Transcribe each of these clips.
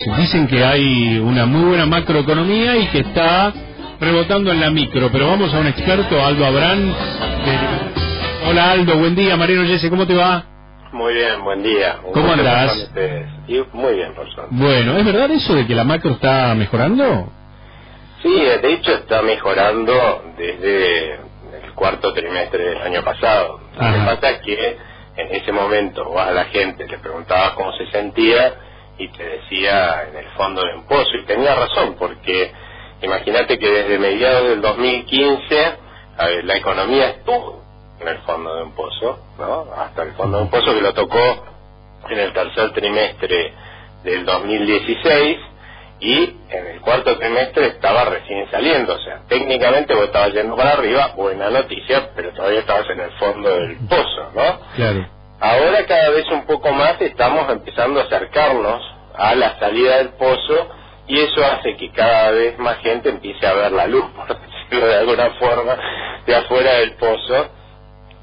Dicen que hay una muy buena macroeconomía y que está rebotando en la micro, pero vamos a un experto, Aldo Abrán. Hola Aldo, buen día. Mariano Yese, ¿cómo te va? Muy bien, buen día. ¿Cómo andás? Muy bien, por suerte. Bueno, ¿es verdad eso de que la macro está mejorando? Sí, de hecho está mejorando desde el cuarto trimestre del año pasado. Lo que pasa es que en ese momento vos a la gente le preguntabas cómo se sentía y te decía en el fondo de un pozo, y tenía razón, porque imagínate que desde mediados del 2015 la economía estuvo en el fondo de un pozo, ¿no? Hasta el fondo de un pozo que lo tocó en el tercer trimestre del 2016 y en el cuarto trimestre estaba recién saliendo, o sea, técnicamente vos estabas yendo para arriba, buena noticia, pero todavía estabas en el fondo del pozo, ¿no? Claro. Ahora cada vez un poco más estamos empezando a acercarnos a la salida del pozo y eso hace que cada vez más gente empiece a ver la luz, por decirlo de alguna forma, de afuera del pozo.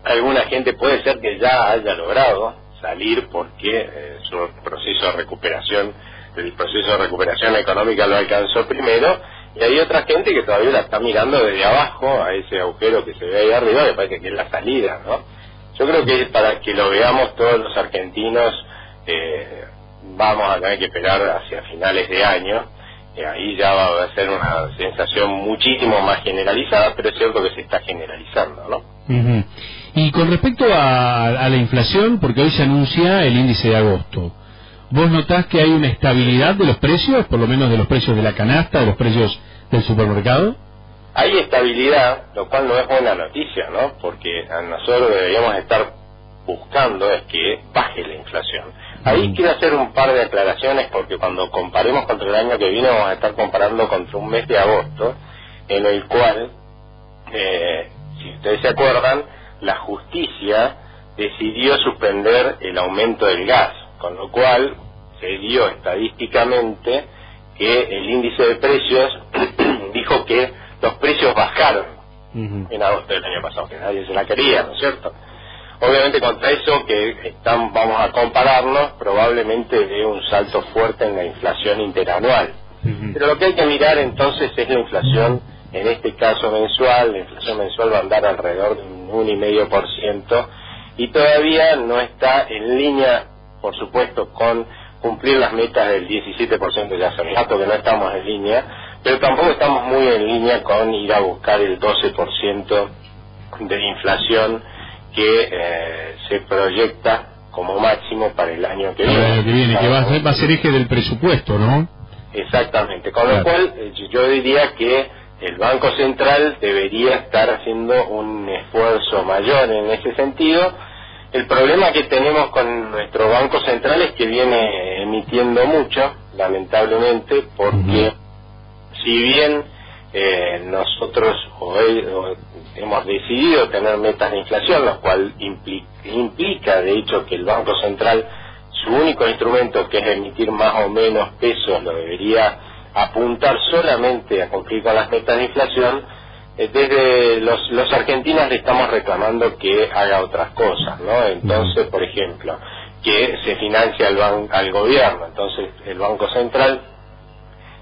Alguna gente puede ser que ya haya logrado salir porque su proceso de recuperación, el proceso de recuperación económica lo alcanzó primero, y hay otra gente que todavía la está mirando desde abajo a ese agujero que se ve ahí arriba, que parece que es la salida, ¿no? Yo creo que para que lo veamos todos los argentinos vamos a tener que esperar hacia finales de año, ahí ya va a ser una sensación muchísimo más generalizada, pero es cierto que se está generalizando, ¿no? Y con respecto a la inflación, porque hoy se anuncia el índice de agosto, ¿vos notás que hay una estabilidad de los precios, por lo menos de los precios de la canasta, de los precios del supermercado? Hay estabilidad, lo cual no es buena noticia, ¿no? Porque a nosotros deberíamos estar buscando es que baje la inflación. Ahí quiero hacer un par de aclaraciones, porque cuando comparemos contra el año que viene vamos a estar comparando contra un mes de agosto, en el cual, si ustedes se acuerdan, la justicia decidió suspender el aumento del gas, con lo cual se dio estadísticamente que el índice de precios dijo que los precios bajaron en agosto del año pasado, que nadie se la quería, ¿no es cierto? Obviamente contra eso que vamos a compararnos, probablemente dé un salto fuerte en la inflación interanual. Pero lo que hay que mirar entonces es la inflación, en este caso mensual. La inflación mensual va a andar alrededor de un 1,5%, y todavía no está en línea, por supuesto, con cumplir las metas del 17%, ya hace rato que no estamos en línea, pero tampoco estamos muy en línea con ir a buscar el 12% de inflación que se proyecta como máximo para el año que viene. El año que viene, que va a ser eje del presupuesto, ¿no? Exactamente, con lo cual yo diría que el Banco Central debería estar haciendo un esfuerzo mayor en ese sentido. El problema que tenemos con nuestro Banco Central es que viene emitiendo mucho, lamentablemente, porque si bien nosotros hemos decidido tener metas de inflación, lo cual implica de hecho que el Banco Central, su único instrumento, que es emitir más o menos pesos, lo debería apuntar solamente a cumplir con las metas de inflación. Desde los argentinos le estamos reclamando que haga otras cosas, ¿no? Entonces, por ejemplo, que se financie al gobierno. Entonces el Banco Central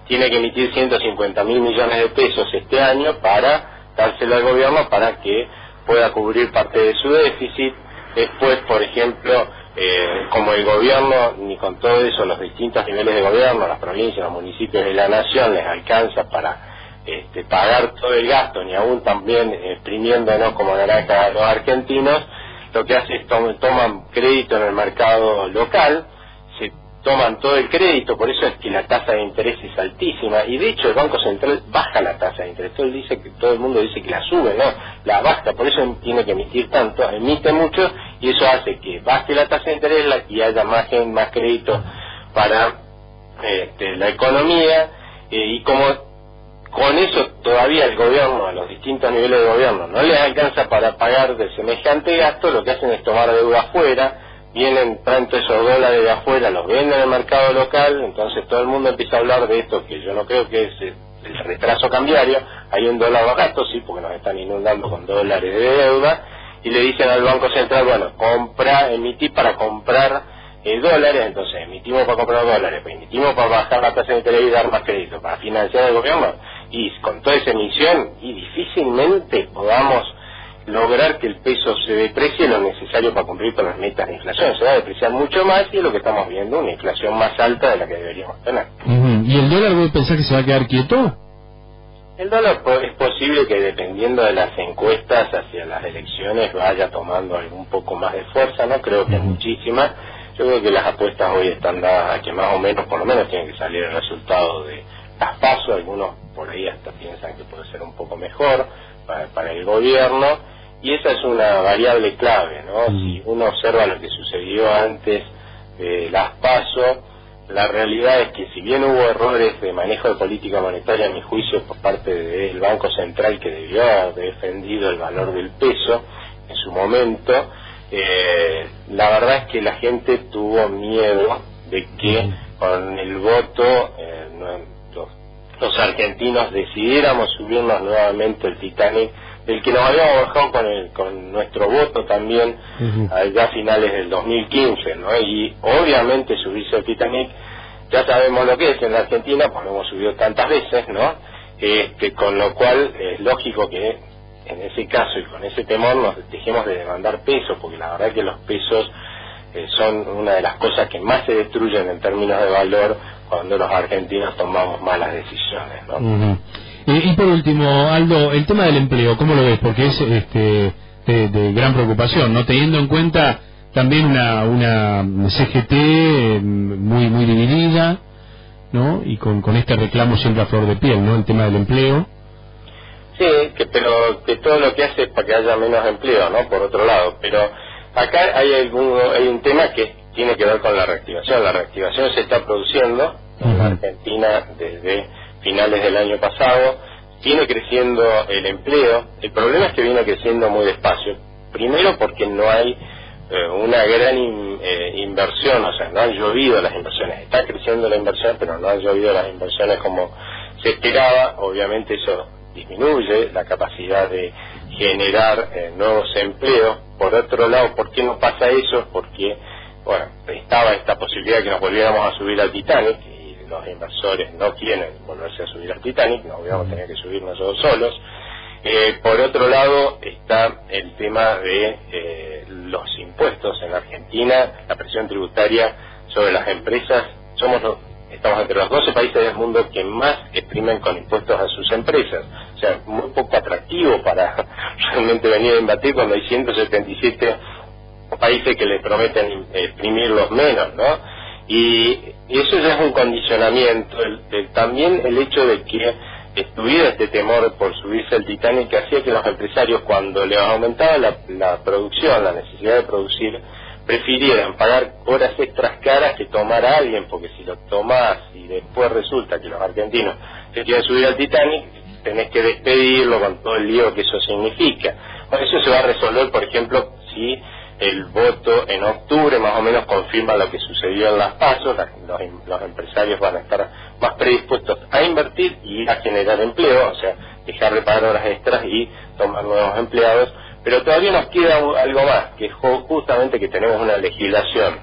tiene que emitir 150.000 millones de pesos este año para dárselo al gobierno para que pueda cubrir parte de su déficit. Después, por ejemplo, como el gobierno, ni con todo eso, los distintos niveles de gobierno, las provincias, los municipios de la nación, les alcanza para pagar todo el gasto, ni aún también exprimiéndonos como naranja a los argentinos, lo que hace es toman crédito en el mercado local, se toman todo el crédito, por eso es que la tasa de interés es altísima, y de hecho el Banco Central baja la tasa de interés. Todo el mundo dice que la sube, no, la baja, por eso tiene que emitir tanto, emite mucho, y eso hace que baje la tasa de interés y haya más crédito para la economía, y como con eso todavía el gobierno, a los distintos niveles de gobierno, no les alcanza para pagar de semejante gasto, lo que hacen es tomar deuda afuera, traen todos esos dólares de afuera, los venden en el mercado local. Entonces todo el mundo empieza a hablar de esto, que yo no creo que es el retraso cambiario. Hay un dólar barato, sí, porque nos están inundando con dólares de deuda, y le dicen al Banco Central, bueno, emití para comprar dólares, entonces emitimos para comprar dólares, pues emitimos para bajar la tasa de interés y dar más crédito, para financiar el gobierno, y con toda esa emisión, y difícilmente podamos lograr que el peso se deprecie lo necesario para cumplir con las metas de inflación. Se va a depreciar mucho más y es lo que estamos viendo, una inflación más alta de la que deberíamos tener. ¿Y el dólar vos pensás que se va a quedar quieto? El dólar es posible que dependiendo de las encuestas hacia las elecciones vaya tomando un poco más de fuerza, no creo que muchísima. Yo creo que las apuestas hoy están dadas a que más o menos, por lo menos tiene que salir el resultado de las PASO, algunos por ahí hasta piensan que puede ser un poco mejor para el gobierno. Y esa es una variable clave, ¿no? Si uno observa lo que sucedió antes de las PASO, la realidad es que si bien hubo errores de manejo de política monetaria, a mi juicio, por parte del Banco Central, que debió haber defendido el valor del peso en su momento, la verdad es que la gente tuvo miedo de que con el voto los argentinos decidiéramos subirnos nuevamente el Titanic, del que nos habíamos bajado con nuestro voto también allá a finales del 2015, ¿no? Y obviamente subirse al Titanic, ya sabemos lo que es en la Argentina, pues lo hemos subido tantas veces, ¿no? Con lo cual es lógico que en ese caso y con ese temor nos dejemos de demandar pesos, porque la verdad es que los pesos son una de las cosas que más se destruyen en términos de valor cuando los argentinos tomamos malas decisiones, ¿no? Y por último, Aldo, el tema del empleo, ¿cómo lo ves? Porque es de gran preocupación, ¿no? Teniendo en cuenta también una CGT muy dividida, ¿no? Y con este reclamo siempre a flor de piel, ¿no? El tema del empleo. Sí, pero que todo lo que hace es para que haya menos empleo, ¿no? Por otro lado, pero acá hay un tema que tiene que ver con la reactivación. La reactivación se está produciendo en la Argentina desde finales del año pasado, viene creciendo el empleo. El problema es que viene creciendo muy despacio, primero porque no hay una gran inversión, o sea, no han llovido las inversiones. Está creciendo la inversión, pero no han llovido las inversiones como se esperaba. Obviamente eso disminuye la capacidad de generar nuevos empleos. Por otro lado, ¿por qué no pasa eso? Porque, bueno, estaba esta posibilidad de que nos volviéramos a subir al Titanic, los inversores no quieren volverse a subir al Titanic, nos vamos a tener que subir nosotros solos. Por otro lado está el tema de los impuestos en la Argentina, la presión tributaria sobre las empresas. Estamos entre los 12 países del mundo que más exprimen con impuestos a sus empresas, o sea, muy poco atractivo para realmente venir a invertir cuando hay 177 países que le prometen exprimirlos menos, ¿no? Y eso ya es un condicionamiento. También el hecho de que estuviera este temor por subirse al Titanic, que hacía que los empresarios, cuando les aumentaba la producción, la necesidad de producir, prefirieran pagar horas extras caras que tomar a alguien, porque si lo tomás y después resulta que los argentinos se quieren subir al Titanic, tenés que despedirlo con todo el lío que eso significa. Bueno, eso se va a resolver, por ejemplo, si el voto en octubre más o menos confirma lo que sucedió en las PASO. Los empresarios van a estar más predispuestos a invertir y a generar empleo, o sea, dejar de pagar horas extras y tomar nuevos empleados. Pero todavía nos queda algo más, que es justamente que tenemos una legislación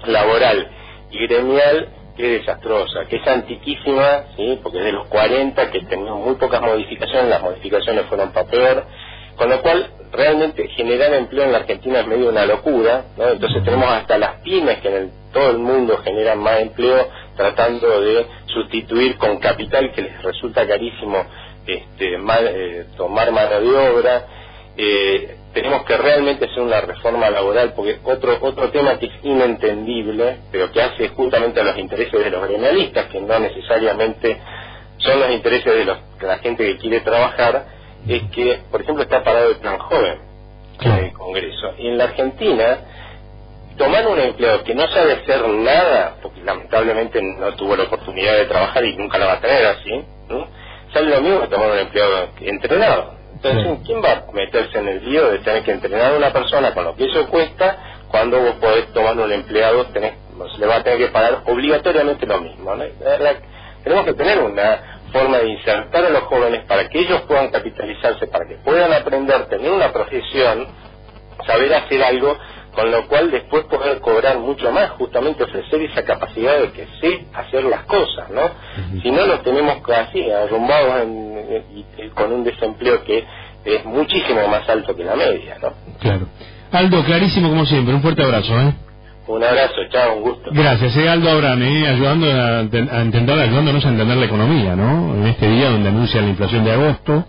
laboral y gremial que es desastrosa, que es antiquísima, ¿sí? Porque es de los 40, que tenemos muy pocas modificaciones, las modificaciones fueron para peor, con lo cual realmente generar empleo en la Argentina es medio una locura, ¿no? Entonces tenemos hasta las pymes que en todo el mundo generan más empleo, tratando de sustituir con capital que les resulta carísimo tomar mano de obra. Tenemos que realmente hacer una reforma laboral, porque otro tema que es inentendible, pero que hace justamente a los intereses de los gremialistas, que no necesariamente son los intereses de la gente que quiere trabajar, es que, por ejemplo, está parado el plan joven en el Congreso. Y en la Argentina, tomar un empleado que no sabe hacer nada, porque lamentablemente no tuvo la oportunidad de trabajar y nunca la va a tener así, ¿no? Sale lo mismo que tomar un empleado entrenado. Entonces, ¿quién va a meterse en el lío de tener que entrenar a una persona con lo que eso cuesta, cuando vos podés tomar un empleado, le va a tener que pagar obligatoriamente lo mismo, ¿no? Tenemos que tener una forma de insertar a los jóvenes para que ellos puedan capitalizarse, para que puedan aprender, tener una profesión, saber hacer algo con lo cual después poder cobrar mucho más, justamente ofrecer esa capacidad de que sé hacer las cosas, ¿no? Si no los tenemos así, arrumbados con un desempleo que es muchísimo más alto que la media, ¿no? Claro. Aldo, clarísimo como siempre, un fuerte abrazo, ¿eh? Un abrazo, chao, un gusto. Gracias, Aldo Abrán, ayudándonos a entender la economía, ¿no? En este día donde anuncia la inflación de agosto.